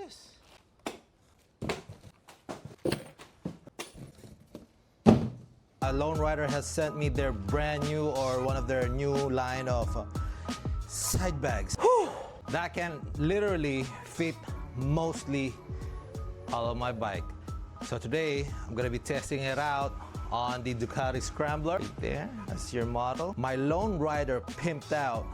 this. Lone Rider has sent me their brand new or one of their new line of side bags. Whew! That can literally fit mostly all of my bike. So today I'm gonna be testing it out on the Ducati Scrambler. Right there, that's your model. My Lone Rider pimped out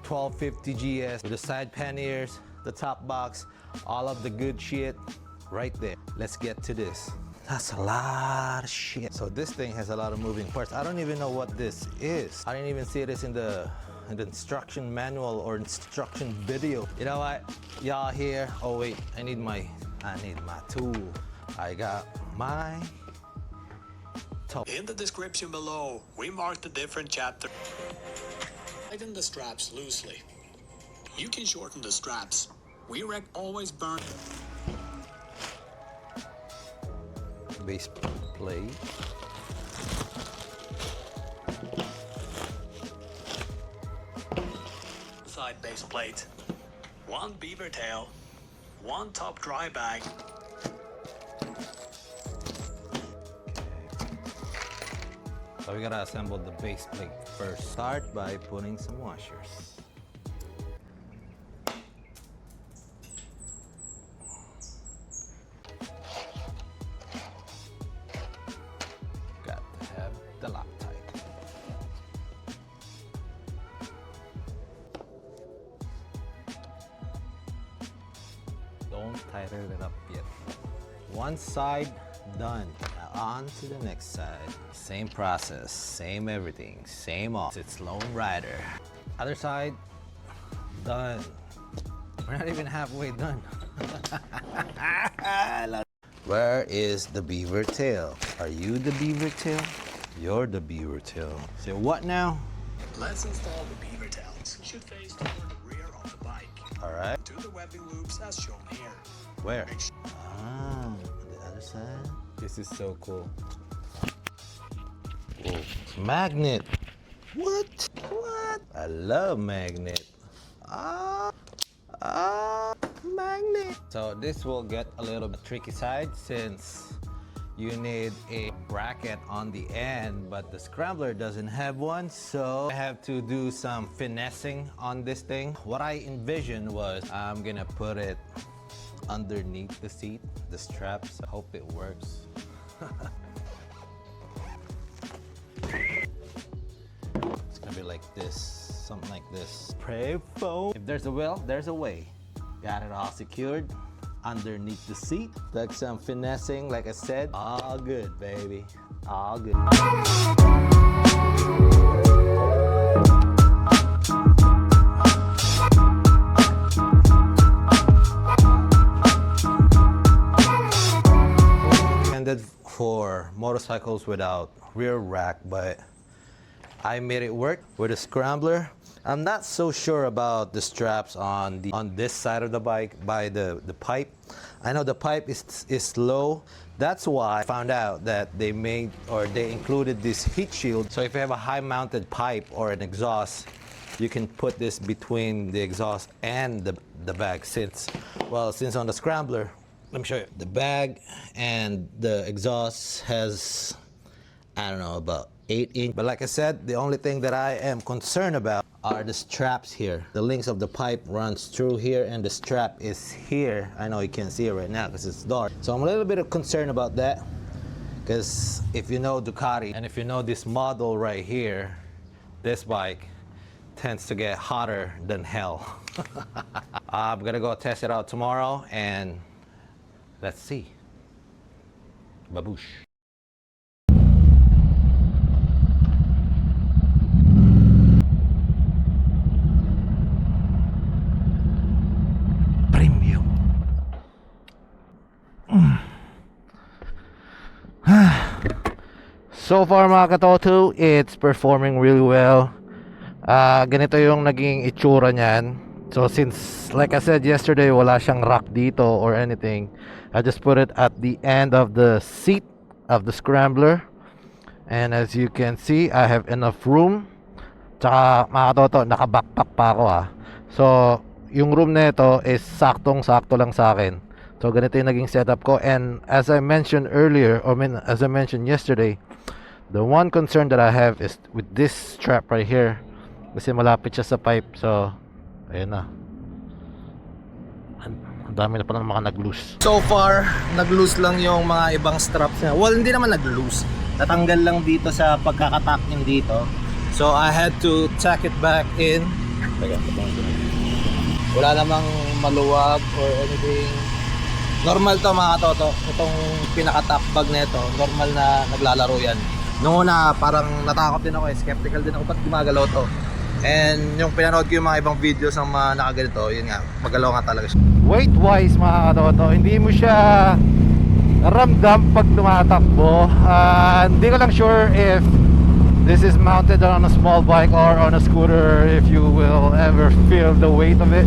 1250 GS with the side panniers, the top box, all of the good shit right there. Let's get to this. That's a lot of shit. So this thing has a lot of moving parts. I don't even know what this is. I didn't even see this in the instruction manual or instruction video. You know what? Y'all here. Oh wait, I need my tool. I got my tool. In the description below, we marked the different chapter. Tighten the straps loosely. You can shorten the straps. We always burn. Base plate. Side base plate. One beaver tail. One top dry bag. So we gotta assemble the base plate first. Start by putting some washers. Got to have the Loctite. Don't tighten it up yet. One side done. Now on to the next side. Same process, same everything, same all. It's Lone Rider. Other side, done. We're not even halfway done. Where is the beaver tail? Are you the beaver tail? You're the beaver tail. So what now? Let's install the beaver tails. Should face toward the rear of the bike. All right. Do the webbing loops as shown here. Where? Ah, on the other side. This is so cool. Whoa. Magnet. What? What? I love magnet. Magnet. So this will get a little bit tricky side since you need a bracket on the end, but the Scrambler doesn't have one, so I have to do some finessing on this thing. What I envisioned was I'm gonna put it underneath the seat, the straps. I hope it works. It's gonna be like this, something like this. Pray foam. If there's a will, there's a way. Got it all secured underneath the seat. Like some finessing, like I said. All good, baby. All good. Intended for motorcycles without rear rack, but I made it work with a Scrambler. I'm not so sure about the straps on this side of the bike by the pipe. I know the pipe is low. That's why I found out that they included this heat shield. So if you have a high mounted pipe or an exhaust, you can put this between the exhaust and the bag. Since on the Scrambler, let me show you. The bag and the exhaust has, I don't know, about 8 inch. But like I said, the only thing that I am concerned about are the straps here. The links of the pipe runs through here and the strap is here. I know you can't see it right now because it's dark. So I'm a little bit concerned about that, because if you know Ducati and if you know this model right here, this bike tends to get hotter than hell. I'm gonna go test it out tomorrow and let's see. Baboosh. So far mga katoto, it's performing really well. Ganito yung naging itsura niyan. So since like I said yesterday, wala siyang rack dito or anything, I just put it at the end of the seat of the Scrambler. And as you can see, I have enough room. Tsaka mga katoto, naka-backpack pa ako . So yung room na ito is saktong-sakto lang sa akin. So ganito yung naging setup ko. And as I mentioned earlier, as I mentioned yesterday, the one concern that I have is with this strap right here. Kasi malapit siya sa pipe. So ayun na. Ang dami na pala ng mga nag-loose. So far, nag-loose lang yung mga ibang straps niya. Well, hindi naman nag-loose. Natanggal lang dito sa pagkakatakning dito. So I had to tack it back in. Wala namang maluwag or anything. Normal to mga katoto. Itong pinaka-top bag nito, normal na naglalaro yan. Noong una, parang natakot din ako, skeptical din ako, ba't gumagalaw to? And yung pinanood ko yung mga ibang videos ng mga nakaganito, yun nga, magalaw nga talaga siya. Weight wise mga katoto, hindi mo siya ramdam pag tumatakbo. Hindi ko lang sure if this is mounted on a small bike or on a scooter, if you will ever feel the weight of it.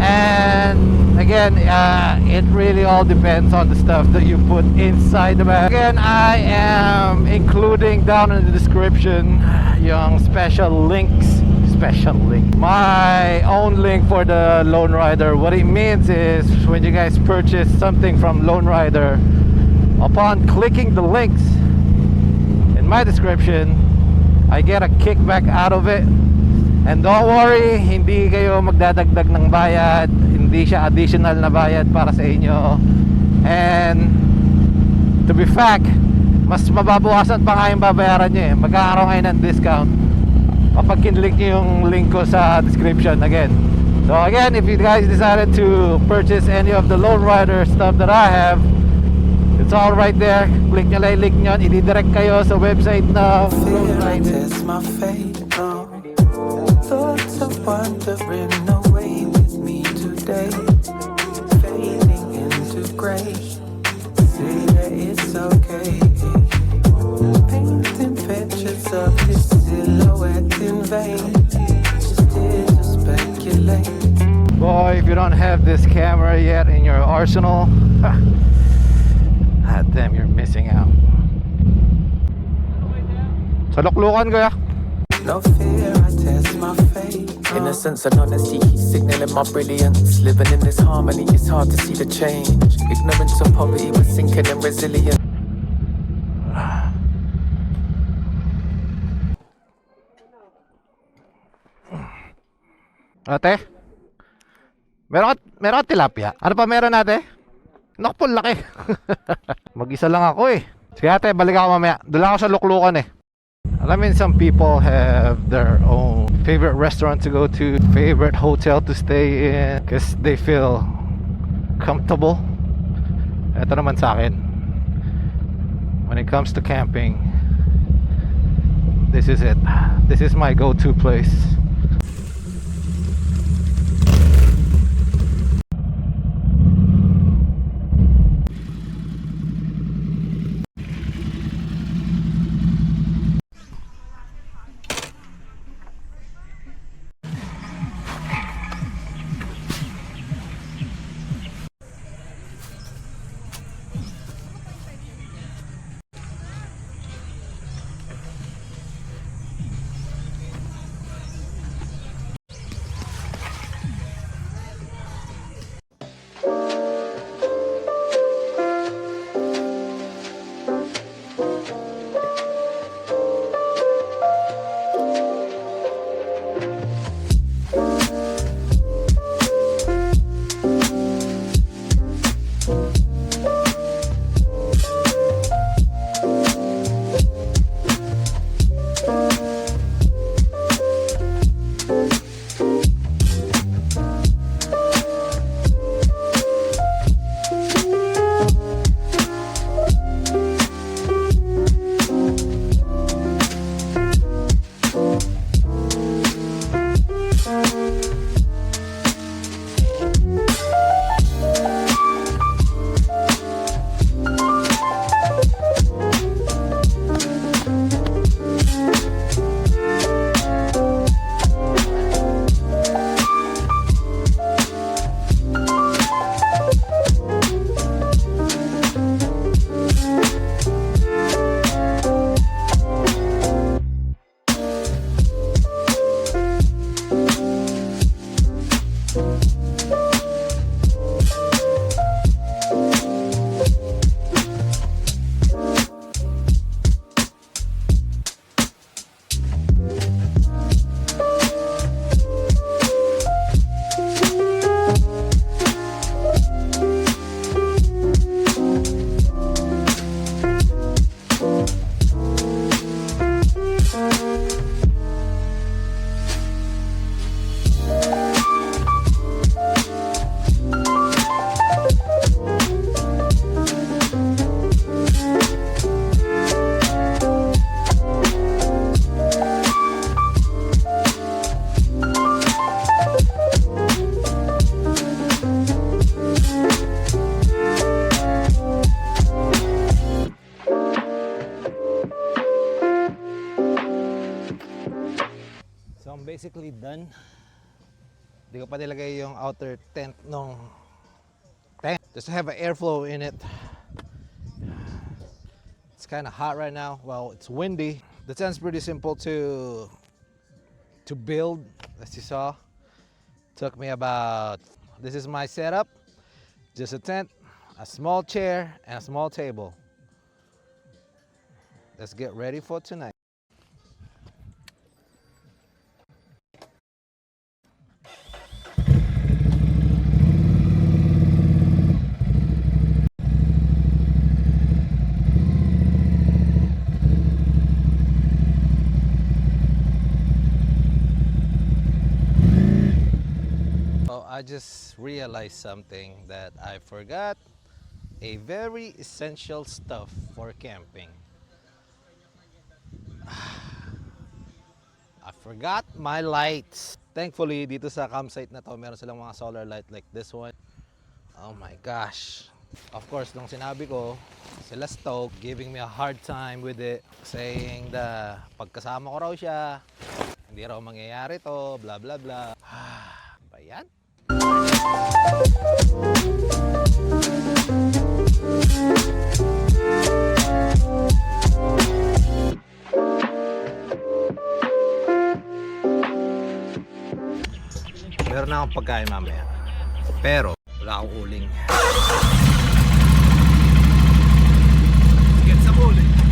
And again, it really all depends on the stuff that you put inside the bag. Again, I am including down in the description yung special link, my own link for the Lone Rider. What it means is when you guys purchase something from Lone Rider, upon clicking the links in my description, I get a kickback out of it. And don't worry, hindi kayo magdadagdag ng bayad. Hindi siya additional na bayad para sa inyo. And to be fact, mas mababawasan pa nga yung babayaran nyo eh. Magkakaroon kayo ng discount kapag kinlink nyo yung link ko sa description again. So again, if you guys decided to purchase any of the Lone Rider stuff that I have, it's all right there. Click nyo lang yung link nyo, i-direct kayo sa website na Lone Rider. Thoughts of wandering away with me today, fading into grey. Say that it's okay. Painting pictures of his silhouette in vain. Just did to speculate. Boy, if you don't have this camera yet in your arsenal, god damn, you're missing out. Sa luklukan ko ya. No fear, I test my fate. Innocence and honesty keep signaling my brilliance. Living in this harmony, it's hard to see the change. Ignorance of poverty, we're sinking and resilient. Ate? Meron ka tilapia? Ano pa meron ate? Naku po, laki. Mag-isa lang ako eh. Sige ate, balik ako mamaya. Doon lang ako sa luklukan eh. I mean, some people have their own favorite restaurant to go to, favorite hotel to stay in, because they feel comfortable. Ito naman sa akin, when it comes to camping, this is it. This is my go-to place. basically done. Hindi ko pa nilagay yung outer tent nung tent. Just to have an airflow in it. It's kind of hot right now. Well, it's windy. The tent's pretty simple to build, as you saw. Took me about, this is my setup. Just a tent, a small chair, and a small table. Let's get ready for tonight. I just realized something that I forgot. A very essential stuff for camping. I forgot my lights. Thankfully, dito sa campsite na to, meron silang mga solar light like this one. Oh my gosh. Of course, nung sinabi ko, sila Stoke giving me a hard time with it. Saying na pagkasama ko raw siya, hindi raw mangyayari to, blah blah blah. Ba yan? Meron na akong pagkain mamaya. Pero wala akong uling. Get sa uling.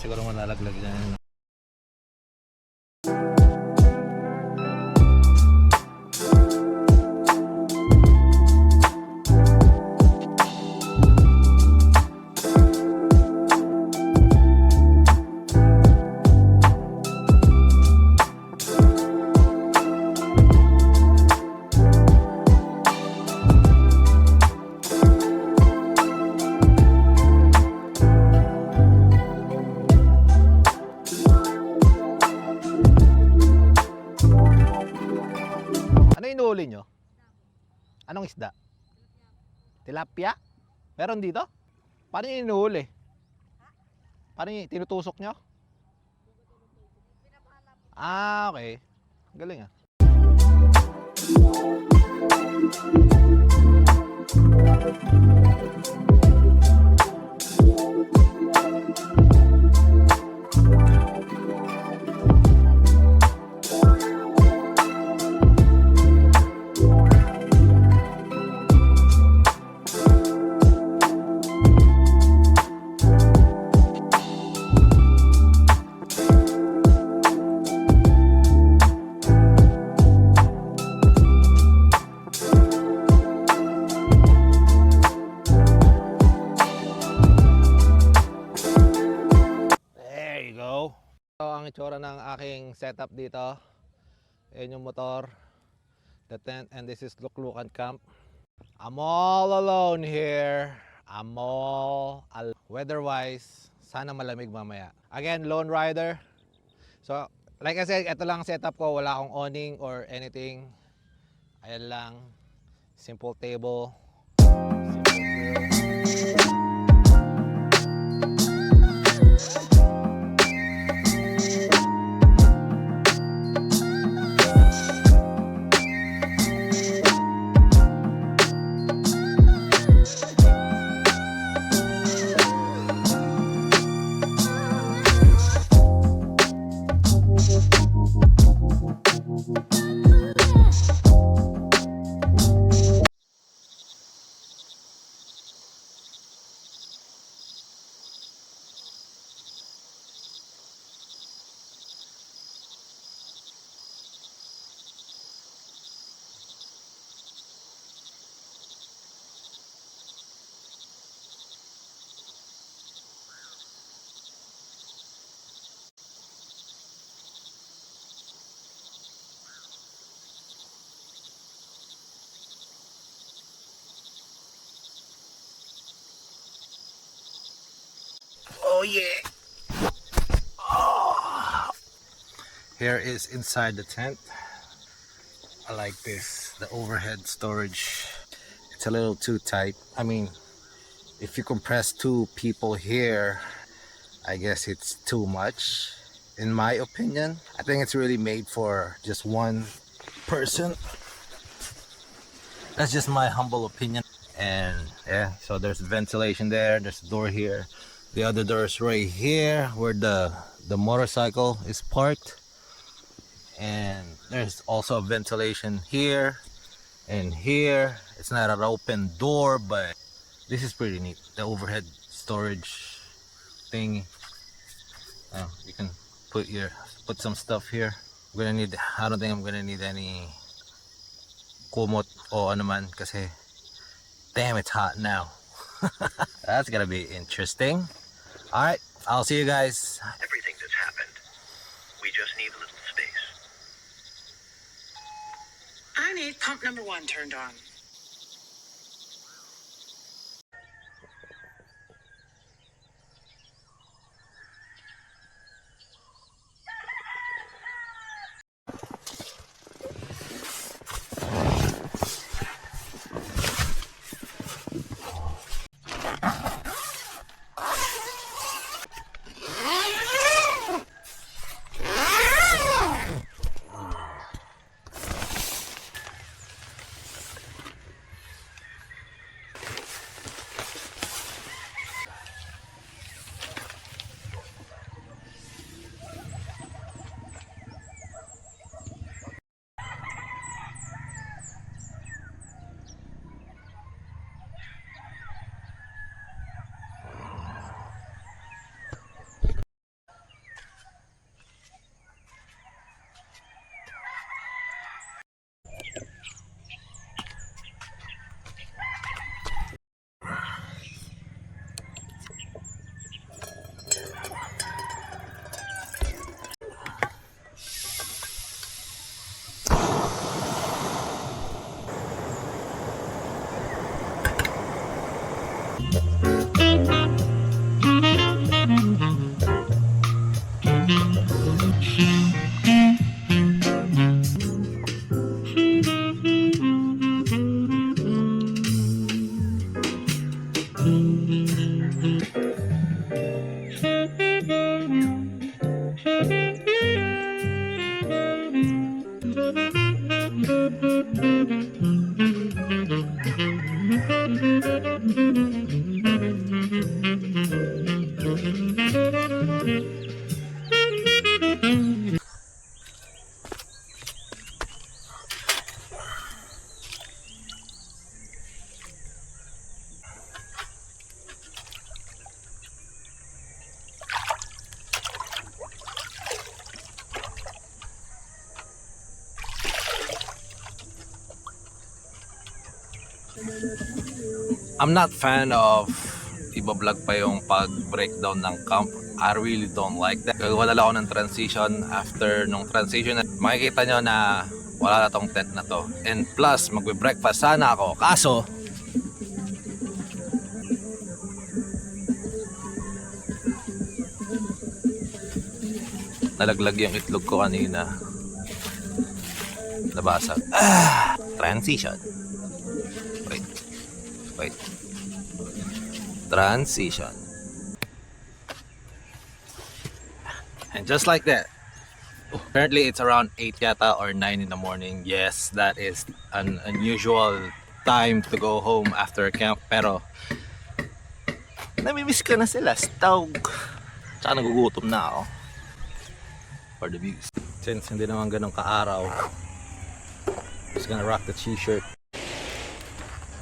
Siguro manalaglag dyan. Ano inuuli nyo? Anong isda? Tilapia? Meron dito? Paano yung inuuli? Paano yung tinutusok nyo? Ah, okay. Galing ah. Ang itsura ng aking setup dito. Ayan yung motor, the tent, and this is Luklukan Camp. I'm all alone here. Weather-wise, sana malamig mamaya. Again, lone rider. So, like I said, ito lang ang setup ko. Wala akong awning or anything. Ayan lang. Simple table. Simple grill. Oh yeah. Oh. Here is inside the tent. I like this, the overhead storage. It's a little too tight. I mean, if you compress 2 people here, I guess it's too much, in my opinion. I think it's really made for just one person. That's just my humble opinion. And yeah, so there's ventilation there, there's a door here. The other door is right here where the motorcycle is parked. And there's also a ventilation here and here. It's not an open door, but this is pretty neat. The overhead storage thing. You can put some stuff here. I don't think I'm gonna need any kumot o ano man kasi damn, it's hot now. That's gonna be interesting. Alright, I'll see you guys. Everything that's happened. We just need a little space. I need pump number 1 turned on. I'm not fan of iba-vlog pa yung pag-breakdown ng camp. I really don't like that. Gagawa na lang ako ng transition. After nung transition, makikita nyo na wala na tong tent na to. And plus, magbe-breakfast sana ako. Kaso, nalaglag yung itlog ko kanina. Nabasag. Transition. Wait. Transition. And just like that. Apparently it's around 8 yata or 9 in the morning. Yes, that is an unusual time to go home after camp. Pero namimiss ko na sila. Stog. Tsaka nagugutom na ako. For the views. Since hindi naman ganun kaaraw, just gonna rock the t-shirt.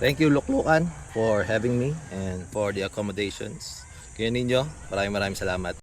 Thank you Luklukan for having me and for the accommodations. Kaya ninyo, maraming salamat.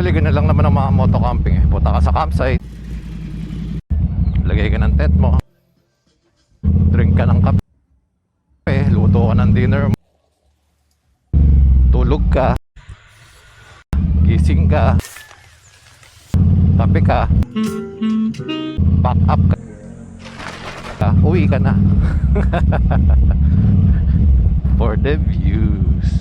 Normally, ganun lang naman ang mga motocamping eh. Punta ka sa campsite, lagay ka ng tent mo, drink ka ng kape, luto ka ng dinner mo, tulog ka, gising ka, kape ka, pack up ka, uwi ka na. For the views.